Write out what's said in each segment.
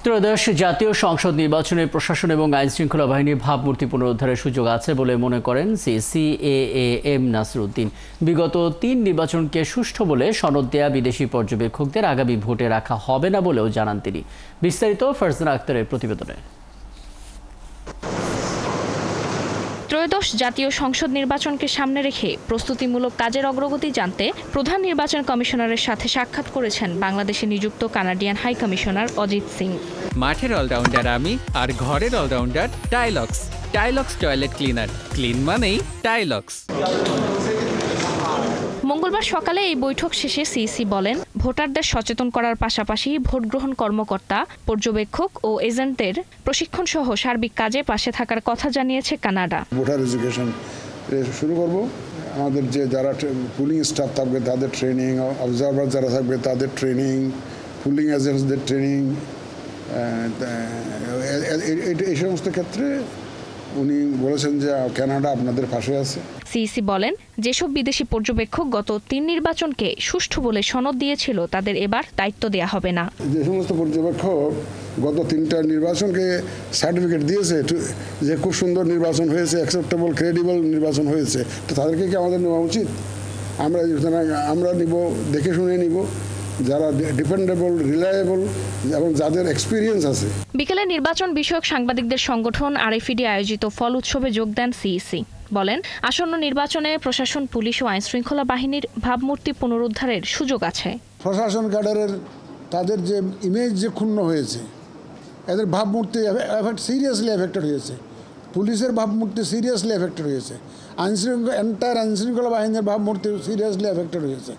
ত্রয়োদশ জাতীয় সংসদ নির্বাচনে প্রশাসন এবং আইনশৃঙ্খলা বাহিনীর ভাবমূর্তি পুনরুদ্ধারের সুযোগ আছে বলে মনে করেন সিএএএম নাসিরউদ্দিন। বিগত ৩ নির্বাচনকে সুষ্ঠু বলে সনদ দেয়া বিদেশি পর্যবেক্ষকদের আগামী ভোটে রাখা হবে না বলেও জানান তিনি। বিস্তারিত ফারজানা আক্তারের প্রতিবেদনে। ত্রয়োদশ জাতীয় সংসদ নির্বাচনকে সামনে রেখে প্রস্তুতিমূলক কাজের অগ্রগতি জানতে প্রধান নির্বাচন কমিশনারের সাথে সাক্ষাৎ করেছেন বাংলাদেশে নিযুক্ত Canadian high commissioner Ajit Singh. মাঠের অলরাউন্ডার আমি, আর ঘরের allrounder Tylox. Tylox toilet cleaner, clean মানেই টাইলক্স। মঙ্গলবার সকালে এই বৈঠক শেষে সিইসি বলেন, ভোটারদের সচেতন করার পাশাপাশি ভোট গ্রহণ কর্মকর্তা, পর্যবেক্ষক ও এজেন্টদের প্রশিক্ষণ সহ সার্বিক কাজে পাশে থাকার কথা জানিয়েছে কানাডা। ভোটার এডুকেশন শুরু করব। আমাদের যে যারা পুলিং স্টাফ থাকবে তাদের ট্রেনিং, অবজারভার যারা থাকবে তাদের ট্রেনিং, পুলিং এজেন্টসদের ট্রেনিং, এই সমস্ত ক্ষেত্রে উনি বলেছেন যে কানাডা আপনাদের পাশে আছে। সিইসি বলেন, যেসব বিদেশি পর্যবেক্ষক গত ৩ নির্বাচনকে সুষ্ঠু বলে সনদ দিয়েছিল তাদের এবার দায়িত্ব দেয়া হবে না। যে সমস্ত পর্যবেক্ষক গত 3টা নির্বাচনকে সার্টিফিকেট দিয়েছে যে খুব সুন্দর নির্বাচন হয়েছে, অ্যাকসেপ্টেবল ক্রেডিবল নির্বাচন হয়েছে, তো তাদেরকে কি আমাদের নেওয়া উচিত? আমরা নিব, দেখে শুনে নিব যারা ডিপেন্ডেবল, রিলায়েবল এবং যাদের এক্সপিরিয়েন্স আছে। বিকেলে নির্বাচন বিষয়ক সাংবাদিকদের সংগঠন আরএফইডি আয়োজিত ফল উৎসবে যোগ দেন সিইসি। বলেন, আসন্ন নির্বাচনে প্রশাসন, পুলিশ ও আইনশৃঙ্খলা বাহিনীর ভাবমূর্তি পুনরুদ্ধারের সুযোগ আছে। প্রশাসন ক্যাডারের তাদের যে ইমেজ যে ক্ষুণ্ণ হয়েছে, এদের ভাবমূর্তি সিরিয়াসলি এফেক্টেড হয়েছে। পুলিশের ভাবমূর্তি সিরিয়াসলি এফেক্টেড হয়েছে। এন্টায়ার আইনশৃঙ্খলা বাহিনীর ভাবমূর্তি সিরিয়াসলি এফেক্টেড হয়েছে।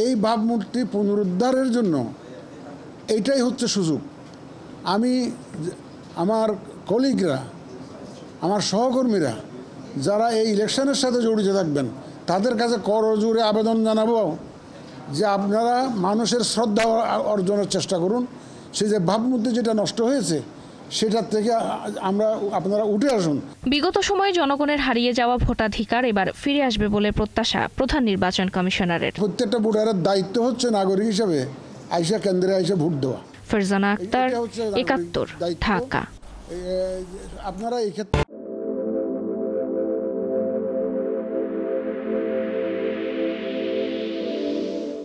এই ভাবমূর্তি পুনরুদ্ধারের জন্য এইটাই হচ্ছে সুযোগ। আমি আমার কলিগরা, আমার সহকর্মীরা যারা এই ইলেকশনের সাথে জড়িত থাকবেন তাদের কাছে করজোড়ে আবেদন জানাবো যে আপনারা মানুষের শ্রদ্ধা অর্জনের চেষ্টা করুন। সেই যে ভাবমূর্তি যেটা নষ্ট হয়েছে সেটার থেকে আপনারা উঠে আসুন। বিগত সময়ে জনগণের হারিয়ে যাওয়া ভোটাধিকার এবার ফিরে আসবে বলে প্রত্যাশা প্রধান নির্বাচন কমিশনারের। প্রত্যেকটা ভোটারের দায়িত্ব হচ্ছে নাগরিক হিসেবে আইসা কেন্দ্রে আইসা ভোট দেওয়া। ফারজানা আক্তার, ৭১, ঢাকা। আপনারা এই ক্ষেত্রে